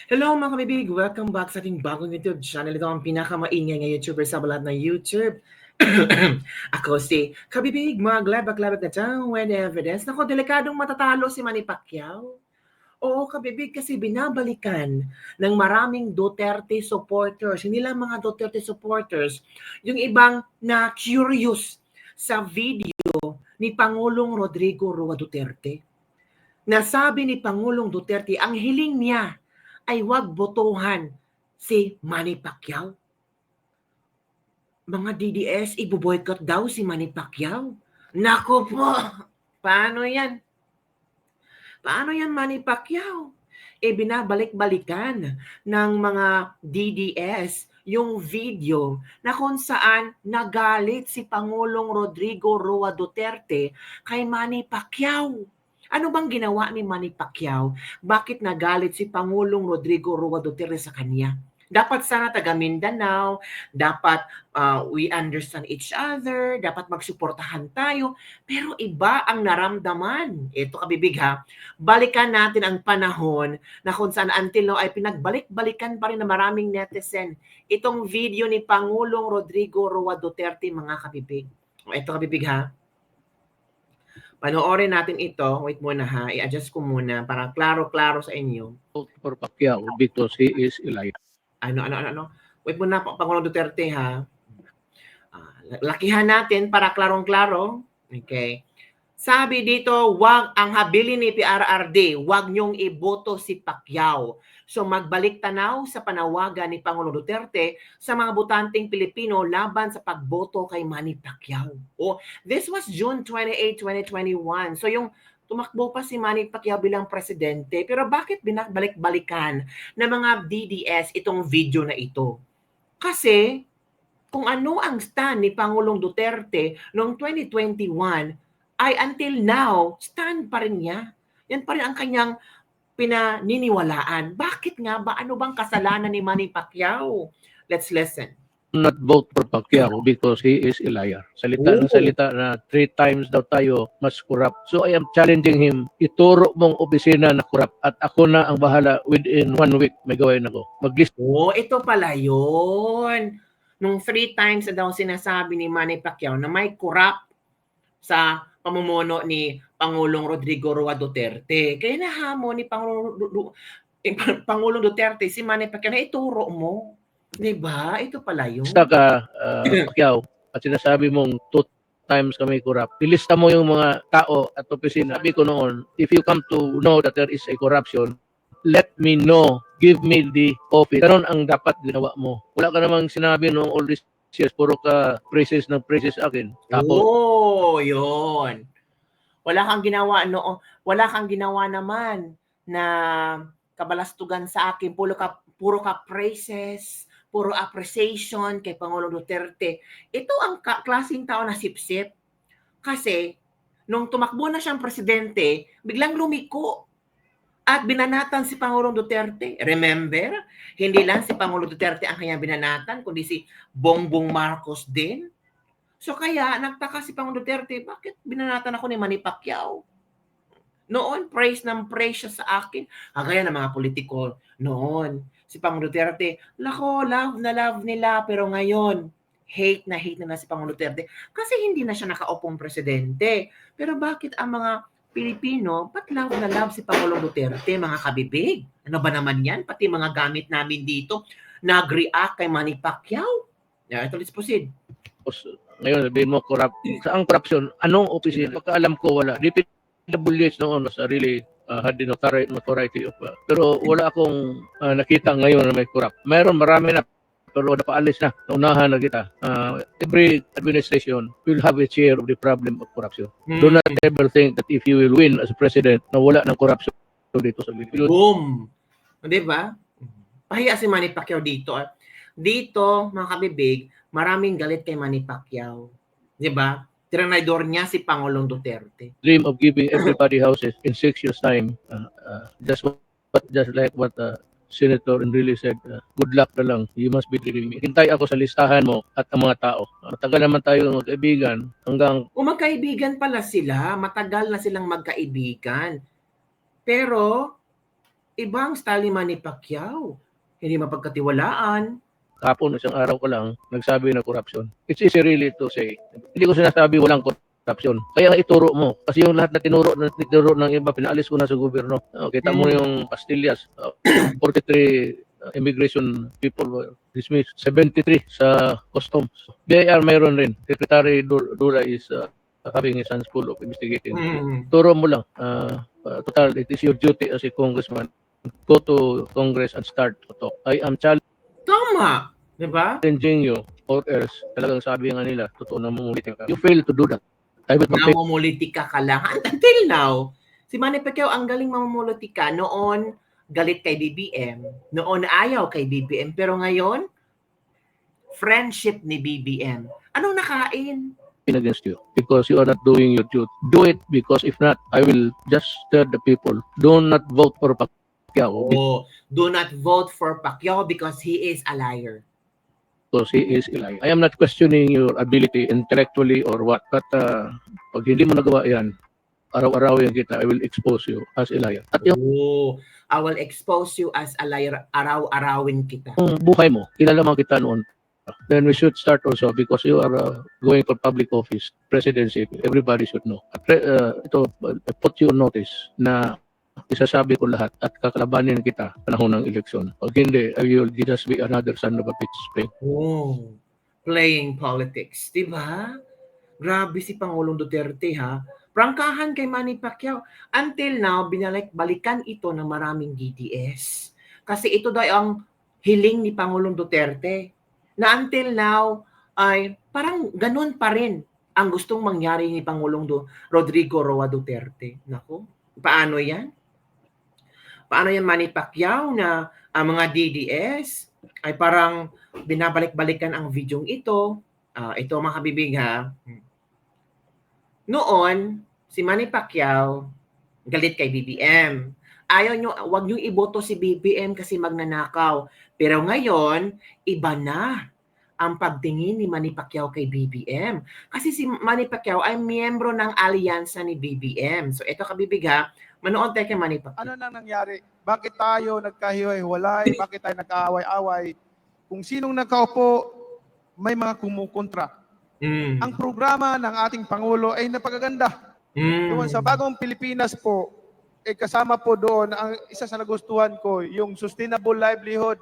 Hello mga kabibig! Welcome back sa ating bagong YouTube channel. Ito ang pinakamaingay na YouTuber sa balat ng YouTube. Ako si Kabibig, maglabak-labak na dyan when evidence. Naku, delikadong matatalo si Manny Pacquiao. Oo, Kabibig, kasi binabalikan ng maraming Duterte supporters. Hindi lang mga Duterte supporters, yung ibang na curious sa video ni Pangulong Rodrigo Roa Duterte. Nasabi ni Pangulong Duterte ang hiling niya ay wag botohan si Manny Pacquiao. Mga DDS, iboboycott daw si Manny Pacquiao. Nako po, paano yan? Paano yan Manny Pacquiao? Binabalik-balikan ng mga DDS yung video na kung saan nagalit si Pangulong Rodrigo Roa Duterte kay Manny Pacquiao. Ano bang ginawa ni Manny Pacquiao? Bakit nagalit si Pangulong Rodrigo Roa Duterte sa kanya? Dapat sana taga Mindanao, dapat we understand each other, dapat magsuportahan tayo. Pero iba ang naramdaman. Ito kabibig ha, balikan natin ang panahon na kung saan until now ay pinagbalik-balikan pa rin na maraming netizen itong video ni Pangulong Rodrigo Roa Duterte, mga kabibig. Ito kabibig ha, panoorin natin ito. Wait muna ha, i-adjust ko muna para klaro-klaro sa inyo. For Pacquiao because he is a liar. Ano. Wait muna, Pangulong Duterte ha. Lakihan natin para klarong-klaro. Okay. Sabi dito, wag ang habilin ni PRRD, wag niyong iboto si Pacquiao. So magbalik tanaw sa panawagan ni Pangulong Duterte sa mga botanteng Pilipino laban sa pagboto kay Manny Pacquiao. This was June 28, 2021. So yung tumakbo pa si Manny Pacquiao bilang presidente, pero bakit binabalik-balikan ng mga DDS itong video na ito? Kasi kung ano ang stand ni Pangulong Duterte noong 2021 ay until now, stand pa rin niya. Yan pa rin ang kanyang pinaniniwalaan. Bakit nga ba? Ano bang kasalanan ni Manny Pacquiao? Let's listen. Not vote for Pacquiao because he is a liar. Salita ng salita na 3 times daw tayo mas corrupt. So I am challenging him, ituro mong opisina na corrupt at ako na ang bahala within 1 week may gawin ako. Mag-list. Ito pala yun. Nung 3 times na daw sinasabi ni Manny Pacquiao na may corrupt sa pamumuno ni Pangulong Rodrigo Roa Duterte. Kaya nahamon ni Pangulong Duterte si Manny Pacquiao na ituro mo. Diba? Ito pala yun. Basta ka, Pacquiao, at sinasabi mong 2 times kami corrupt. Ilista mo yung mga tao at opisina. Sabi ko noon, if you come to know that there is a corruption, let me know. Give me the office. Ganun ang dapat ginawa mo. Wala ka namang sinabi noong all these years, puro ka praises ng praises akin. Yun. Wala kang ginawa wala kang ginawa naman na kabalastugan sa akin. Puro ka praises, puro appreciation kay Pangulong Duterte. Ito ang klaseng tao na sipsip. Kasi nung tumakbo na siyang presidente, biglang lumiko at binanatan si Pangulong Duterte. Remember? Hindi lang si Pangulong Duterte ang kanyang binanatan, kundi si Bongbong Marcos din. So kaya nagtaka si Pangulong Duterte, bakit binanatan ako ni Manny Pacquiao? Noon, praise siya sa akin. Kagaya ng mga politiko noon. Si Pangulong Duterte, love na love nila, pero ngayon, hate na si Pangulong Duterte kasi hindi na siya nakaupong presidente. Pero bakit ang mga Pilipino, ba't love na love si Pangulong Duterte, mga kabibig? Ano ba naman yan? Pati mga gamit namin dito, nag-react kay Manny Pacquiao. Ito, let's proceed. Ngayon, sabihin mo, corrupt. Saang corruption? Anong opisina? Pagkaalam ko, wala. DPWH noon was really had the notoriety of pero wala akong nakita ngayon na may corrupt. Marami na, pero napaalis na. Naunahan na kita. Every administration will have a share of the problem of corruption. Do not ever think that if you will win as a president na wala ng corruption dito sa Pilipinas. Boom! Di ba? Pahiya si Manny Pacquiao dito. Dito, mga kabibig, maraming galit kay Manny Pacquiao. Di ba? Tiranidor niya si Pangulong Duterte. Dream of giving everybody houses in 6 years' time. Just like what Senator Enrile said, good luck na lang. You must be dreaming. Hintay ako sa listahan mo at ang mga tao. Matagal naman tayo magkaibigan hanggang... magkaibigan pala sila. Matagal na silang magkaibigan. Pero, Ibang style ni Manny Pacquiao. Hindi mapagkatiwalaan. Hapon, isang araw ko lang, nagsabi na corruption. It's easy really to say. Hindi ko sinasabi walang corruption. Kaya nga ituro mo. Kasi yung lahat na tinuro ng iba, pinaalis ko na sa gobyerno. Kita mo yung Pastillas, 43 immigration people were dismissed. 73 sa customs. BIR mayroon rin. Secretary Dura is having his hands full of investigating. Turo mo lang. Total, it is your duty as a congressman. Go to Congress and start to talk. I am Tama. Diba? challenging you or else talagang sabi nga nila, totoo na mumulitin ka. You fail to do that. I will campaign. Namumulitika ka lang. Until now, si Manny Pacquiao ang galing mamumulitika. Noon, galit kay BBM. Noon, ayaw kay BBM. Pero ngayon, friendship ni BBM. Anong nakain? Against you because you are not doing your duty. Do it because if not, I will just tell the people, do not vote for Pacquiao. Oh, do not vote for Pacquiao because he is a liar. Because he is a liar. I am not questioning your ability intellectually or what, but pag hindi mo nagawa yan, araw-arawin kita, I will expose you as a liar. At yung I will expose you as a liar. Araw-arawin kita. buhay mo, kilalaman kita noon. Then we should start also because you are going for public office, presidency, everybody should know. Ito, put you on notice na isasabi ko lahat at kakalabanin kita panahon ng eleksyon. Pag hindi, I will just be another son of a bitch. Playing politics, di ba? Grabe si Pangulong Duterte, ha? Prangkahan kay Manny Pacquiao. Until now, balikan ito ng maraming DDS. Kasi ito daw ang hiling ni Pangulong Duterte. Na until now, ay parang ganun pa rin ang gustong mangyari ni Pangulong Rodrigo Roa Duterte. Nako, paano yan? Paano yan, Manny Pacquiao, na ang mga DDS ay parang binabalik-balikan ang videong ito. Ito mga kabibig, ha? Noon, si Manny Pacquiao galit kay BBM. Wag nyo iboto si BBM kasi magnanakaw. Pero ngayon, iba na ang pagtingin ni Manny Pacquiao kay BBM. Kasi si Manny Pacquiao ay miyembro ng alyansa ni BBM. So ito kabibig, ha, manood tayo kay Manny Pacquiao. Ano nang nangyari? Bakit tayo nagkahiwalay? Bakit tayo nagkaaway-away? Kung sinong nagkaupo, may mga kumukontra. Ang programa ng ating Pangulo ay napakaganda. Doon sa bagong Pilipinas po, kasama po doon, ang isa sa nagustuhan ko, yung sustainable livelihood.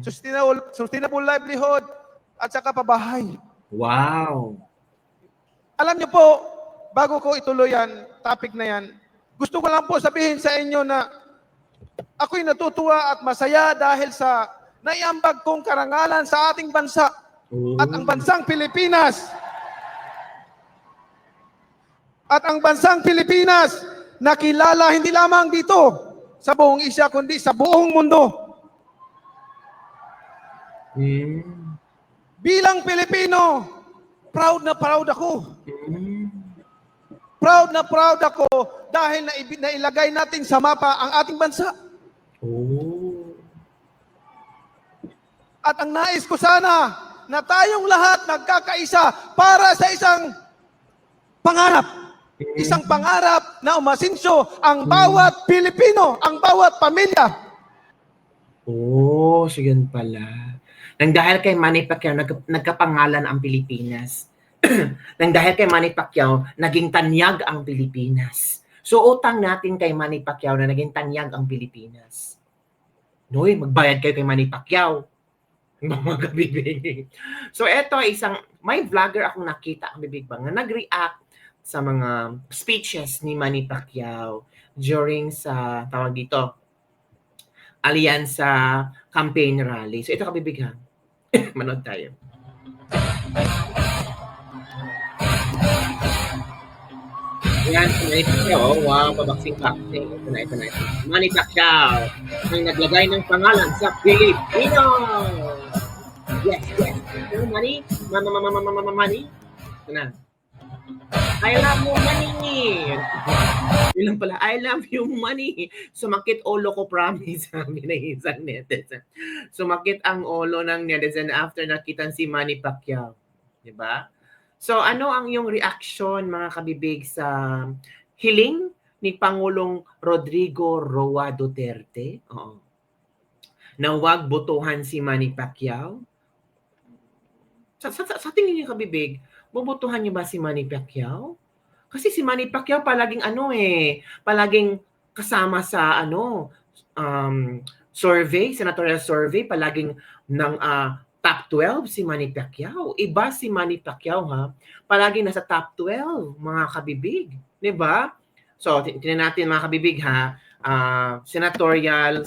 Sustainable livelihood at saka pabahay. Wow! Alam niyo po, bago ko ituloy yan, topic na yan, gusto ko lang po sabihin sa inyo na ako'y natutuwa at masaya dahil sa naiambag kong karangalan sa ating bansa at ang bansang Pilipinas. At ang bansang Pilipinas nakilala hindi lamang dito sa buong Asia kundi sa buong mundo. Bilang Pilipino, proud na proud ako. Proud na proud ako dahil nailagay natin sa mapa ang ating bansa. At ang nais ko sana na tayong lahat nagkakaisa para sa isang pangarap. Isang pangarap na umasinso ang bawat Pilipino, ang bawat pamilya. Sige pala. Nang dahil kay Manny Pacquiao, nagkapangalan ang Pilipinas. Nang dahil kay Manny Pacquiao, naging tanyag ang Pilipinas. So utang natin kay Manny Pacquiao na naging tanyag ang Pilipinas. Noy, magbayad kayo kay Manny Pacquiao. Mga kabibig. So eto may vlogger akong nakita, ang bibig ba, na nag-react sa mga speeches ni Manny Pacquiao during sa, tawag dito, Alyansa campaign rally. So ito kabibig, ha. Manood tayo. Yan, si Manny Pacquiao. Wow, pabaksing-baksing. Ito na. Manny Pacquiao ang naglagay ng pangalan sa Pilipino. Yes. Manny? Manny? Ito na. I love you, money. Yun lang pala, I love you, money. Sumakit ulo ko, promise, sabi na isang netizen. Sumakit ang ulo ng netizen after nakitan si Manny Pacquiao. Diba? So ano ang iyong reaction, mga kabibig, sa hiling ni Pangulong Rodrigo Roa Duterte, na huwag botohan si Manny Pacquiao? Sa tingin niyo, kabibig, bobotohan niyo ba si Manny Pacquiao? Kasi si Manny Pacquiao palaging palaging kasama sa survey, senatorial survey, palaging ng top 12 si Manny Pacquiao. Iba si Manny Pacquiao, ha? Palaging nasa top 12, mga kabibig. 'Di ba? So, tingnan natin, mga kabibig, ha? Senatorial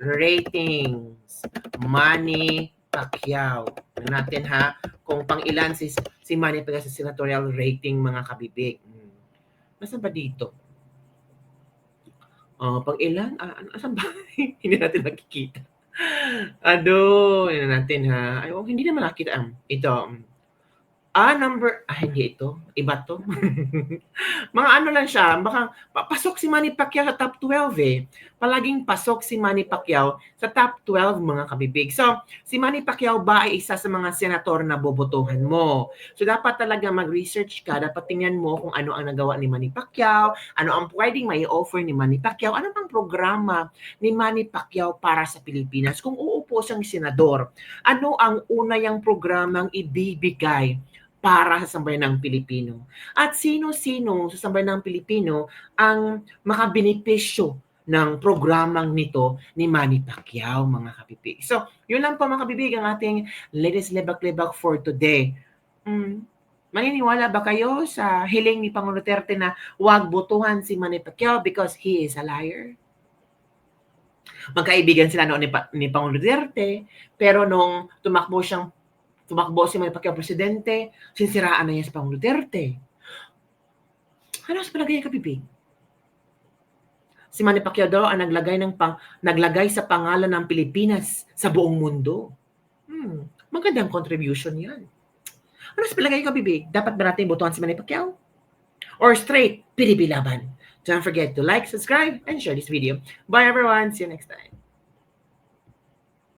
ratings. Manny Pacquiao. Tingnan natin, ha, kung pang ilan si Manny Pacquiao sa senatorial rating, mga kabibig. Nasaan ba dito? Pang ilan? Asan ba? Hindi natin nakikita. Yun natin, ha. Ay, hindi naman nakita. Ito. Hindi ito. Iba to. Mga lang siya. Baka pasok si Manny Pacquiao sa top 12 Palaging pasok si Manny Pacquiao sa top 12, mga kabibig. So, si Manny Pacquiao ba ay isa sa mga senator na bobotohan mo? So, dapat talaga mag-research ka. Dapat tingnan mo kung ano ang nagawa ni Manny Pacquiao, ano ang pwedeng may offer ni Manny Pacquiao, ano pang programa ni Manny Pacquiao para sa Pilipinas. Kung uupo siyang senador, ano ang una niyang programang ibibigay para sa sambayanang Pilipino? At sino-sino sa sambayanang Pilipino ang makabenepisyo ng programang nito ni Manny Pacquiao, mga kabibig. So, yun lang po, mga kabibig, ang ating latest lebak-lebak for today. Maniniwala ba kayo sa hiling ni Pangulong Duterte na huwag botohan si Manny Pacquiao because he is a liar? Magkaibigan sila noon ni Pangulong Duterte, pero nung tumakbo si Manny Pacquiao presidente, sinsiraan na niya si Pangulong Duterte. Ano sa palagay niya, kabibig? Si Manny Pacquiao daw ang naglagay sa pangalan ng Pilipinas sa buong mundo. Magandang contribution yan. Ano sa palagay niyo, kabibig? Dapat ba natin botohan si Manny Pacquiao? Or straight, PDP laban? Don't forget to like, subscribe, and share this video. Bye everyone. See you next time.